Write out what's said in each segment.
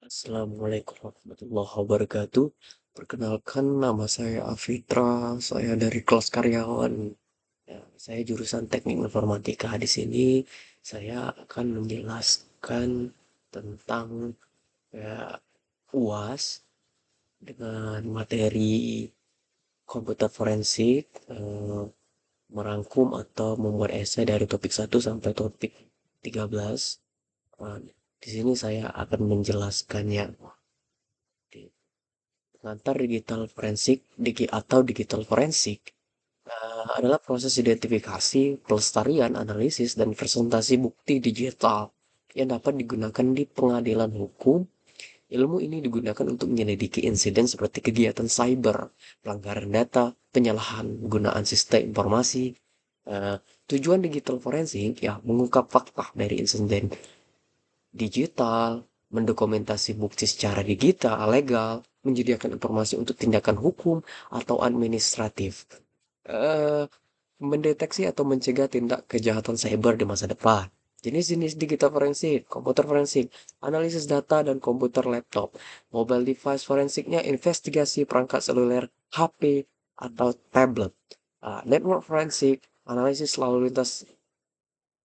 Assalamualaikum warahmatullahi wabarakatuh. Perkenalkan, nama saya Afitra. Saya dari kelas karyawan. Ya, saya jurusan Teknik Informatika. Di sini saya akan menjelaskan tentang ya, UAS dengan materi komputer forensik, merangkum atau membuat esai dari topik 1 sampai topik 13. Nah, di sini saya akan menjelaskannya. Pengantar digital forensik atau digital forensik adalah proses identifikasi, pelestarian, analisis, dan presentasi bukti digital yang dapat digunakan di pengadilan hukum. Ilmu ini digunakan untuk menyelidiki insiden seperti kegiatan cyber, pelanggaran data, penyalahan penggunaan sistem informasi. Tujuan digital forensik ya mengungkap fakta dari insiden digital, mendokumentasi bukti secara digital, legal, menyediakan informasi untuk tindakan hukum atau administratif, eh, mendeteksi atau mencegah tindak kejahatan cyber di masa depan. Jenis-jenis digital forensik, komputer forensik, analisis data dan komputer laptop. Mobile device forensiknya investigasi perangkat seluler, HP, atau tablet. Network forensik, analisis lalu lintas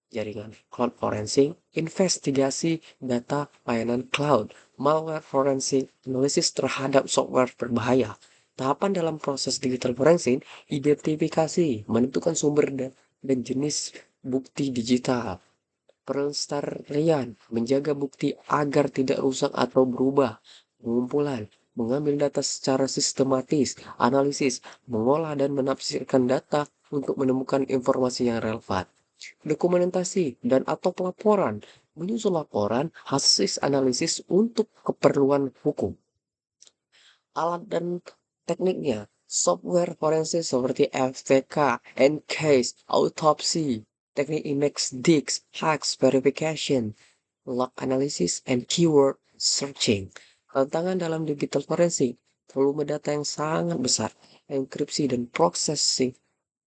jaringan. Cloud forensik, investigasi data layanan cloud. Malware forensik, analisis terhadap software berbahaya. Tahapan dalam proses digital forensik, identifikasi, menentukan sumber dan jenis bukti digital. Pelestarian, menjaga bukti agar tidak rusak atau berubah. Pengumpulan, mengambil data secara sistematis, analisis, mengolah dan menafsirkan data untuk menemukan informasi yang relevan. Dokumentasi dan atau pelaporan, menyusun laporan hasil analisis untuk keperluan hukum. Alat dan tekniknya, software forensik seperti FTK, EnCase, autopsy, teknik image disk, hex verification, log analysis, and keyword searching. Tantangan dalam digital forensik, volume data yang sangat besar, enkripsi dan processing,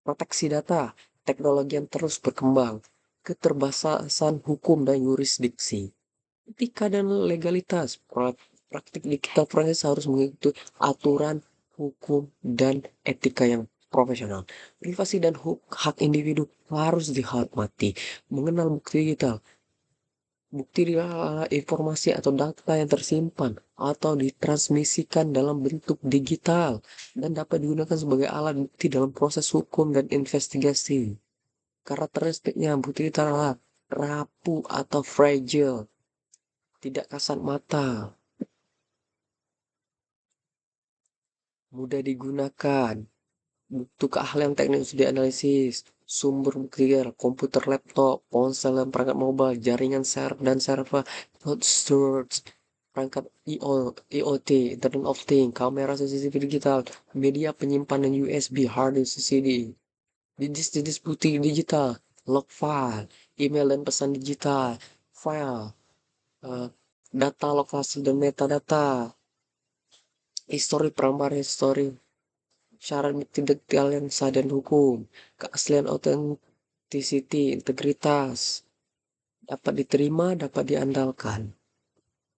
proteksi data, teknologi yang terus berkembang, keterbatasan hukum dan yurisdiksi, etika dan legalitas. Praktik digital forensik harus mengikuti aturan hukum dan etika yang profesional. Privasi dan hak individu harus dihormati. Mengenal bukti digital, bukti adalah informasi atau data yang tersimpan atau ditransmisikan dalam bentuk digital dan dapat digunakan sebagai alat bukti dalam proses hukum dan investigasi. Karakteristiknya bukti digital adalah rapuh atau fragile, tidak kasat mata, mudah digunakan, butuh keahlian teknis dianalisis, sumber bukti komputer laptop, ponsel dan perangkat mobile, jaringan server, cloud storage, perangkat IoT, Internet of Things, kamera CCTV digital, media penyimpanan USB, hard disk CCD, jenis-jenis bukti digital, log file, email dan pesan digital, file, eh, data lokasi dan metadata, histori, syarat bukti detail yang sah dan hukum, keaslian authenticity, integritas, dapat diterima, dapat diandalkan.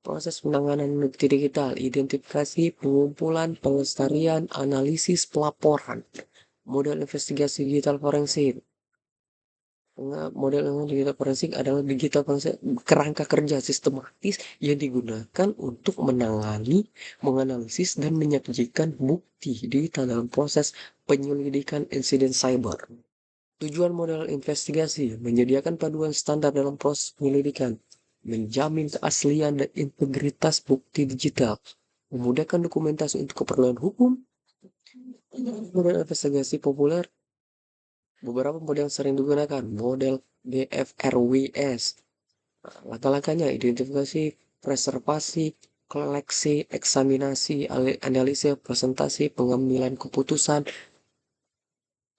Proses penanganan bukti digital, identifikasi, pengumpulan, pelestarian, analisis, pelaporan. Model investigasi digital forensik. Model digital forensik adalah digital forensik kerangka kerja sistematis yang digunakan untuk menangani, menganalisis, dan menyajikan bukti digital dalam proses penyelidikan insiden cyber. Tujuan model investigasi menyediakan paduan standar dalam proses penyelidikan, menjamin keaslian dan integritas bukti digital, memudahkan dokumentasi untuk keperluan hukum. Model investigasi populer, beberapa model yang sering digunakan, model BFRWS. Langkah-langkahnya identifikasi, preservasi, koleksi, eksaminasi, analisis, presentasi, pengambilan keputusan.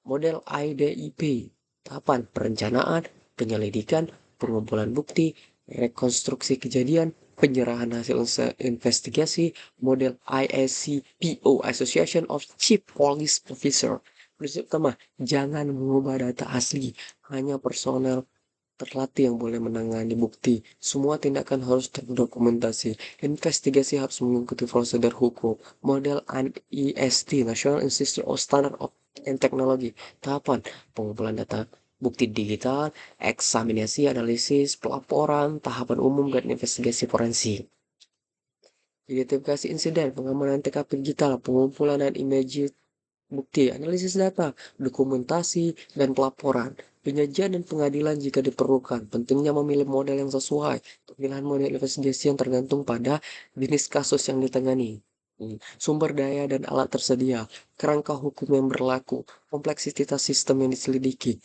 Model IDIP, tahapan perencanaan, penyelidikan, pengumpulan bukti, rekonstruksi kejadian, penyerahan hasil investigasi. Model ISCPO, Association of Chief Police Officer. Prinsip utama, jangan mengubah data asli, hanya personel terlatih yang boleh menangani bukti. Semua tindakan harus terdokumentasi. Investigasi harus mengikuti prosedur hukum. Model NIST, National Institute of Standard and Technology. Tahapan pengumpulan data bukti digital, eksaminasi, analisis, pelaporan, tahapan umum, dan investigasi forensik. Identifikasi insiden, pengamanan TKP digital, pengumpulan dan image bukti, analisis data, dokumentasi, dan pelaporan, penyajian dan pengadilan jika diperlukan. Pentingnya memilih model yang sesuai. Pemilihan model investigasi yang tergantung pada jenis kasus yang ditangani. Sumber daya dan alat tersedia, kerangka hukum yang berlaku, kompleksitas sistem yang diselidiki.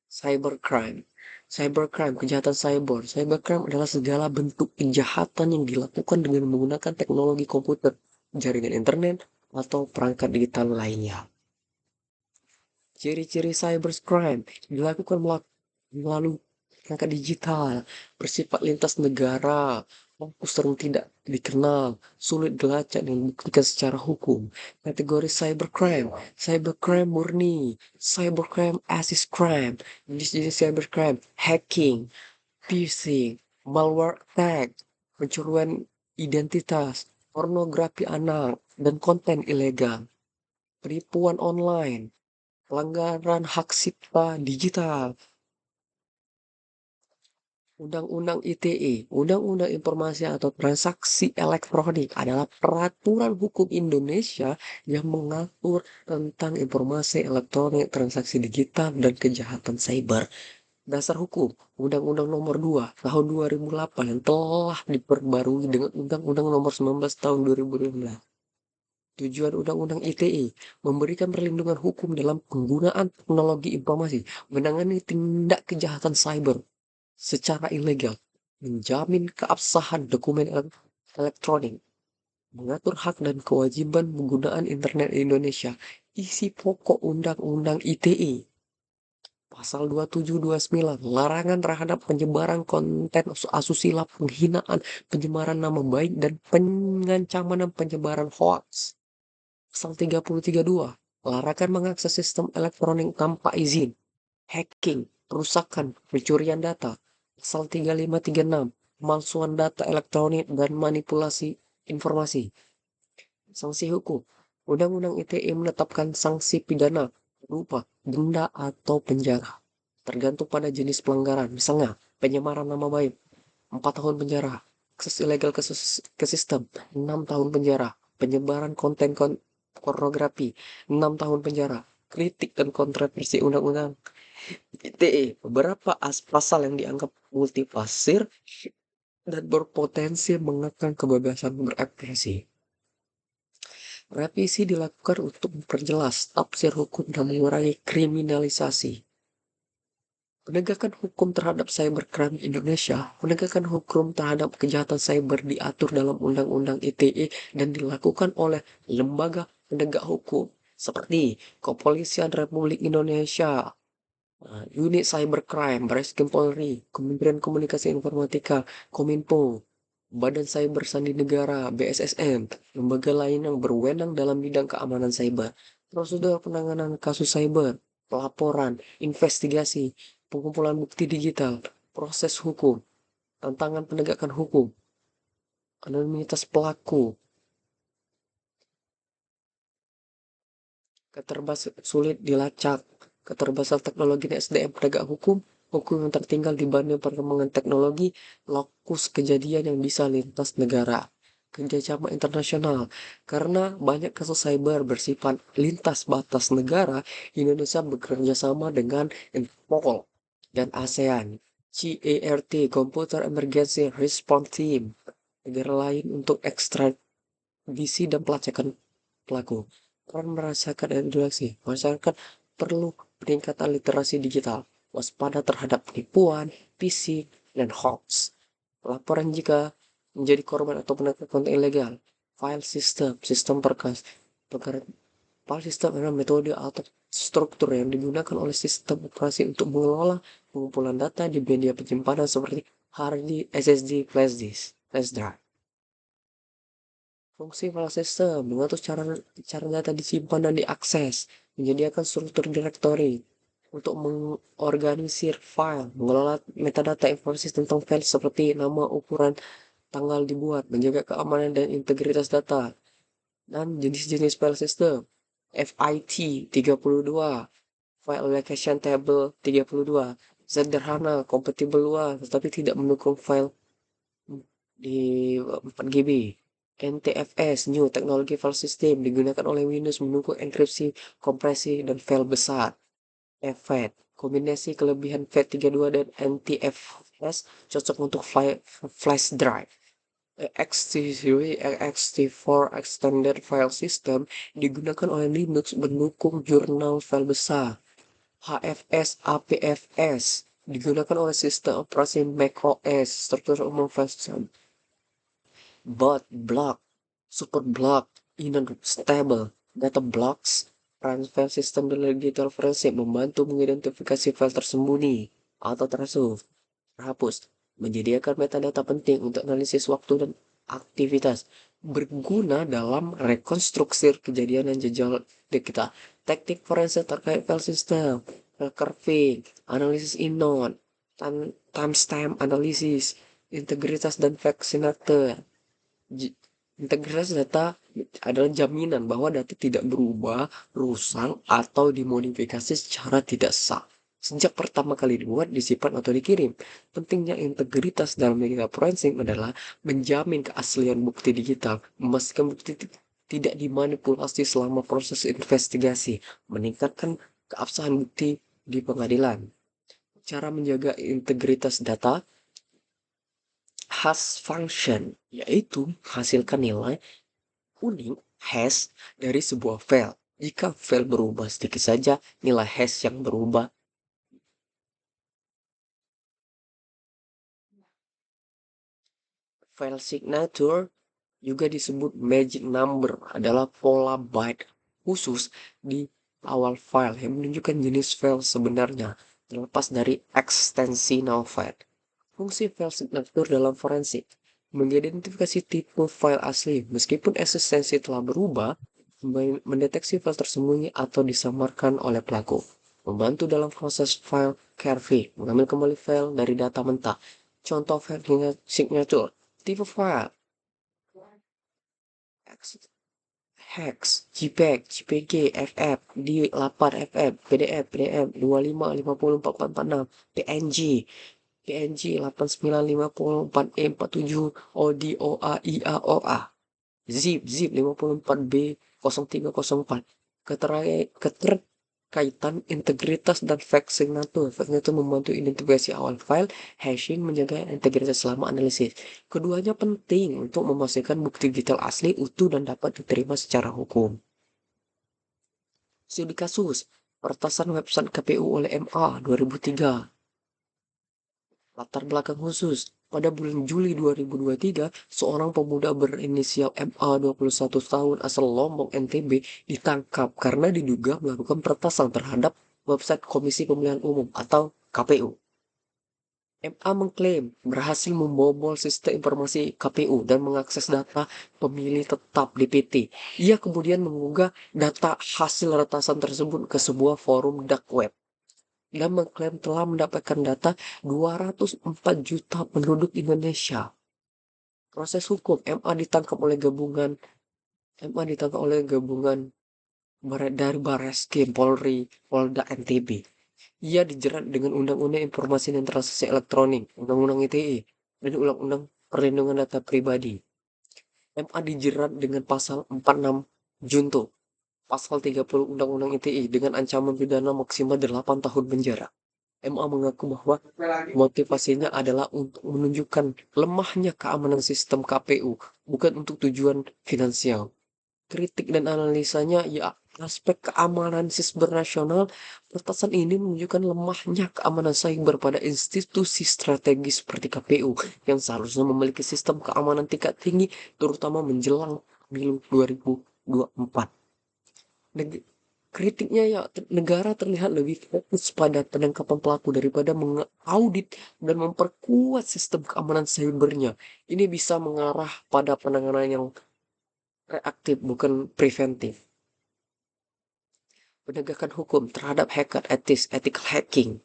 Cybercrime. Cybercrime, kejahatan cyber. Cybercrime adalah segala bentuk kejahatan yang dilakukan dengan menggunakan teknologi komputer, jaringan internet, atau perangkat digital lainnya. Ciri-ciri cybercrime dilakukan melalui perangkat digital, bersifat lintas negara, fokus sering tidak dikenal, sulit dilacak dan dibuktikan secara hukum. Kategori cybercrime, cybercrime murni, cybercrime assist crime, jenis-jenis cybercrime, hacking, phishing, malware attack, pencurian identitas, pornografi anak, dan konten ilegal, penipuan online, pelanggaran hak cipta digital. Undang-Undang ITE, Undang-Undang Informasi atau Transaksi Elektronik adalah peraturan hukum Indonesia yang mengatur tentang informasi elektronik, transaksi digital, dan kejahatan cyber. Dasar hukum, Undang-Undang Nomor 2 Tahun 2008 yang telah diperbarui dengan Undang-Undang Nomor 19 Tahun 2012. Tujuan Undang-Undang ITE memberikan perlindungan hukum dalam penggunaan teknologi informasi, menangani tindak kejahatan cyber secara ilegal, menjamin keabsahan dokumen elektronik, mengatur hak dan kewajiban penggunaan internet di Indonesia. Isi pokok Undang-Undang ITE. Pasal 2729, larangan terhadap penyebaran konten asusila, penghinaan, pencemaran nama baik, dan pengancaman dan penyebaran hoax. Pasal 3032, larangan mengakses sistem elektronik tanpa izin, hacking, perusakan, pencurian data. Pasal 3536, pemalsuan data elektronik dan manipulasi informasi. Sanksi hukum. Undang-Undang ITE menetapkan sanksi pidana berupa denda atau penjara, tergantung pada jenis pelanggaran. Misalnya, penyemaran nama baik, 4 tahun penjara. Akses ilegal ke sistem, 6 tahun penjara. Penyebaran konten pornografi, 6 tahun penjara. Kritik dan kontroversi undang-undang ITE, beberapa pasal yang dianggap multitafsir dan berpotensi mengekang kebebasan berekspresi. Revisi dilakukan untuk memperjelas tafsir hukum dan mengurangi kriminalisasi. Penegakan hukum terhadap cybercrime Indonesia, penegakan hukum terhadap kejahatan cyber diatur dalam Undang-Undang ITE dan dilakukan oleh lembaga penegak hukum seperti Kepolisian Republik Indonesia, Unit Cybercrime, Baris Krim Polri, Kementerian Komunikasi Informatika, Kominfo, Badan Cyber Sandi Negara, BSSN, lembaga lain yang berwenang dalam bidang keamanan cyber. Prosedur penanganan kasus cyber, pelaporan, investigasi, pengumpulan bukti digital, proses hukum, tantangan penegakan hukum, anonimitas pelaku, sulit dilacak, keterbatasan teknologi dan SDM penegak hukum, hukum yang tertinggal dibanding perkembangan teknologi, lokus kejadian yang bisa lintas negara, kerjasama internasional. Karena banyak kasus cyber bersifat lintas batas negara, Indonesia bekerja sama dengan Interpol dan ASEAN, CERT, Computer Emergency Response Team, negara lain untuk ekstradisi dan pelacakan pelaku. Peran merasakan edukasi. Masyarakat perlu peningkatan literasi digital, waspada terhadap penipuan, phishing, dan hoax. Laporan jika menjadi korban atau penegak konten ilegal. File system, sistem berkas. File system adalah metode atau struktur yang digunakan oleh sistem operasi untuk mengelola pengumpulan data di media penyimpanan seperti hard disk, SSD, flash drive. Fungsi file system mengatur cara data disimpan dan diakses, menyediakan struktur directory, untuk mengorganisir file, mengelola metadata informasi tentang file seperti nama, ukuran, tanggal dibuat, menjaga keamanan dan integritas data, dan jenis-jenis file system. FIT 32, File Allocation Table 32, sederhana, kompatibel luas, tetapi tidak mendukung file di 4 GB. NTFS, New Technology File System, digunakan oleh Windows mendukung enkripsi, kompresi, dan file besar. FAT, kombinasi kelebihan FAT32 dan NTFS cocok untuk flash drive. ext4 Extended File System digunakan oleh Linux mendukung jurnal file besar. HFS APFS digunakan oleh sistem operasi macOS, struktur umum file system. Block, super block, inner stable, data blocks, transfer system dan digital forensik membantu mengidentifikasi file tersembunyi atau terhapus, menyediakan metadata penting untuk analisis waktu dan aktivitas, berguna dalam rekonstruksi kejadian dan jejak kita. Teknik forensik terkait file system, curving, analisis inode, timestamp analisis, integritas dan vaccinator. Integritas data adalah jaminan bahwa data tidak berubah, rusak, atau dimodifikasi secara tidak sah sejak pertama kali dibuat, disimpan, atau dikirim. Pentingnya integritas dalam digital forensik adalah menjamin keaslian bukti digital, memastikan bukti tidak dimanipulasi selama proses investigasi, meningkatkan keabsahan bukti di pengadilan. Cara menjaga integritas data, hash function, yaitu hasilkan nilai unik hash dari sebuah file. Jika file berubah sedikit saja, nilai hash yang berubah. File signature, juga disebut magic number, adalah pola byte khusus di awal file yang menunjukkan jenis file sebenarnya, terlepas dari ekstensi nama file. Fungsi file signature dalam forensik mengidentifikasi tipe file asli meskipun eksistensi telah berubah, mendeteksi file tersembunyi atau disamarkan oleh pelaku, membantu dalam proses file carving, mengambil kembali file dari data mentah. Contoh file signature, tipe file hex, JPEG, JPG, FF, D8, FF, PDF, PDF 25, 50, 4446, PNG, PNG 89, 50, 4E, 47, ODOA, IAOA, ZIP, ZIP 54B, 0304. Keterkaitan integritas dan vaccinator. Vaccinator membantu identifikasi awal file, hashing, menjaga integritas selama analisis. Keduanya penting untuk memastikan bukti digital asli, utuh, dan dapat diterima secara hukum. Studi kasus, peretasan website KPU oleh MA 2003. Latar belakang khusus, pada bulan Juli 2023, seorang pemuda berinisial MA 21 tahun asal Lombok NTB ditangkap karena diduga melakukan peretasan terhadap website Komisi Pemilihan Umum atau KPU. MA mengklaim berhasil membobol sistem informasi KPU dan mengakses data pemilih tetap DPT. Ia kemudian mengunggah data hasil retasan tersebut ke sebuah forum dark web dan mengklaim telah mendapatkan data 204 juta penduduk Indonesia. Proses hukum, MA ditangkap oleh gabungan dari Barreskrim Polri, Polda NTB. Ia dijerat dengan Undang-Undang Informasi dan Transaksi Elektronik, Undang-Undang ITE, dan Undang-Undang Perlindungan Data Pribadi. MA dijerat dengan pasal 46 Junto, pasal 30 Undang-Undang ITE dengan ancaman pidana maksimal 8 tahun penjara. MA mengaku bahwa motivasinya adalah untuk menunjukkan lemahnya keamanan sistem KPU, bukan untuk tujuan finansial. Kritik dan analisanya, ya, aspek keamanan siber nasional, peretasan ini menunjukkan lemahnya keamanan cyber pada institusi strategis seperti KPU yang seharusnya memiliki sistem keamanan tingkat tinggi, terutama menjelang pemilu 2024. Kritiknya, ya, negara terlihat lebih fokus pada penangkapan pelaku daripada mengaudit dan memperkuat sistem keamanan cybernya. Ini bisa mengarah pada penanganan yang reaktif, bukan preventif. Penegakan hukum terhadap hacker etis, ethical hacking.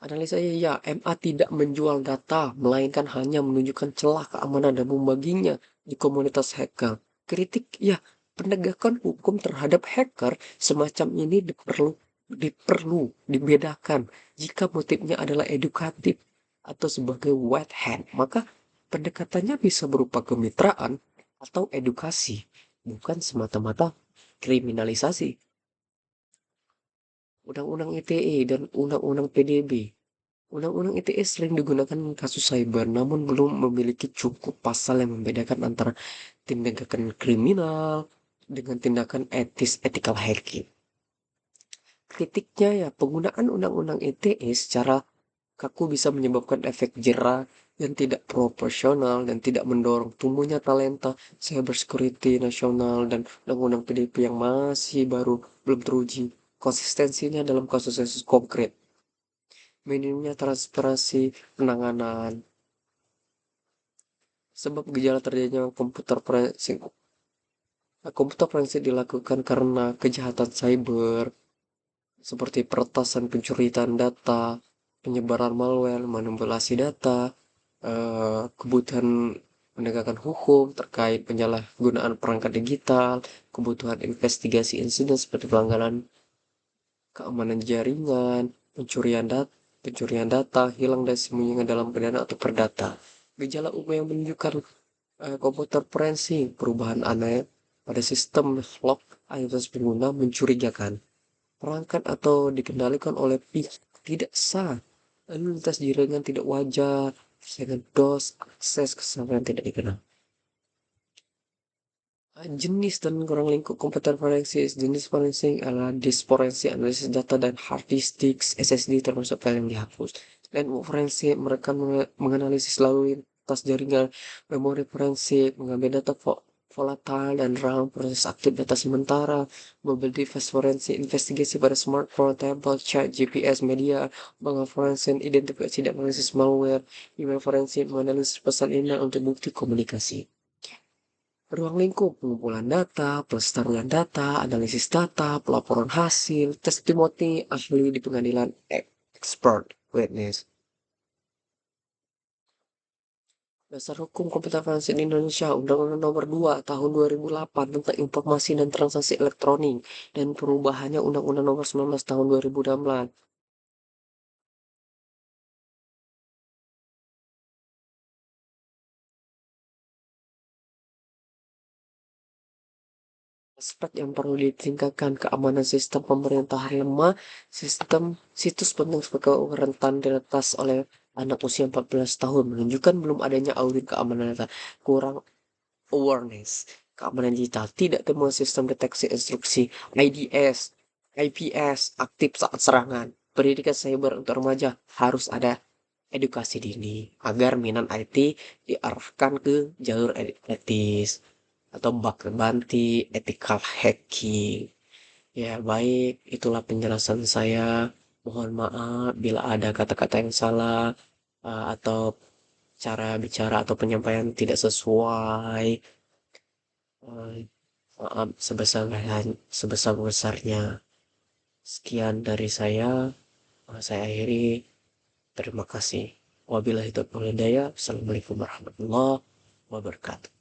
Analisanya ya, MA tidak menjual data, melainkan hanya menunjukkan celah keamanan dan membaginya di komunitas hacker. Kritik ya, penegakan hukum terhadap hacker semacam ini dibedakan jika motifnya adalah edukatif atau sebagai white hat, maka pendekatannya bisa berupa kemitraan atau edukasi, bukan semata-mata kriminalisasi. Undang-undang ITE dan Undang-undang PDB. Undang-undang ITE sering digunakan kasus cyber, namun belum memiliki cukup pasal yang membedakan antara tindakan kriminal dengan tindakan etis ethical hacking. Kritiknya ya, penggunaan Undang-undang ITE secara kaku bisa menyebabkan efek jera yang tidak proporsional dan tidak mendorong tumbuhnya talenta cybersecurity nasional, dan Undang-Undang PDP yang masih baru belum teruji konsistensinya dalam kasus-kasus konkret. Minimnya transparansi penanganan. Sebab gejala terjadinya komputer forensik dilakukan karena kejahatan cyber, seperti peretasan pencurian data, penyebaran malware, manipulasi data, kebutuhan penegakan hukum terkait penyalahgunaan perangkat digital, kebutuhan investigasi insiden seperti pelanggaran keamanan jaringan, pencurian data, hilang dan sembunyian dalam pidana atau perdata. Gejala umum yang menunjukkan komputer forensik, perubahan aneh pada sistem log aktivitas pengguna mencurigakan. Perangkat atau dikendalikan oleh pihak tidak sah. Lalu lintas jaringan tidak wajar, dengan DOS, akses ke server yang tidak dikenal. Jenis dan kurang lingkup komputer forensik. Jenis forensik adalah disk forensik, analisis data dan hard disk SSD termasuk file yang dihapus. Network forensik, mereka menganalisis lalu lintas jaringan. Memori forensik, mengambil data volatile dan RAM, proses aktif data sementara. Mobile device forensik, investigasi pada smartphone, tablet, chat, GPS, media. Bank forensik, identifikasi dan analisis malware. Email forensik, menganalisis pesan email untuk bukti komunikasi. Ruang lingkup, pengumpulan data, pelestarian data, analisis data, pelaporan hasil, testimoni ahli di pengadilan, expert witness. Dasar hukum komputer forensik di Indonesia, Undang-Undang Nomor 2 Tahun 2008 tentang Informasi dan Transaksi Elektronik, dan perubahannya Undang-Undang Nomor 19 Tahun 2016. Aspek yang perlu ditingkatkan: keamanan sistem pemerintahan lemah, sistem situs penting sebagai rentan diretas oleh anak usia 14 tahun, menunjukkan belum adanya audit keamanan data, kurang awareness, keamanan digital, tidak temuan sistem deteksi instruksi, IDS, IPS, aktif saat serangan. Pendidikan cyber untuk remaja harus ada edukasi dini agar minat IT diarahkan ke jalur etis atau bug bounty, ethical hacking. Ya, baik, itulah penjelasan saya. Mohon maaf bila ada kata-kata yang salah, atau cara bicara atau penyampaian tidak sesuai. Eh, Maaf sebesar-besarnya. Sekian dari saya. Saya akhiri. Terima kasih. Wabillahi taufiq wal hidayah. Assalamualaikum warahmatullahi wabarakatuh.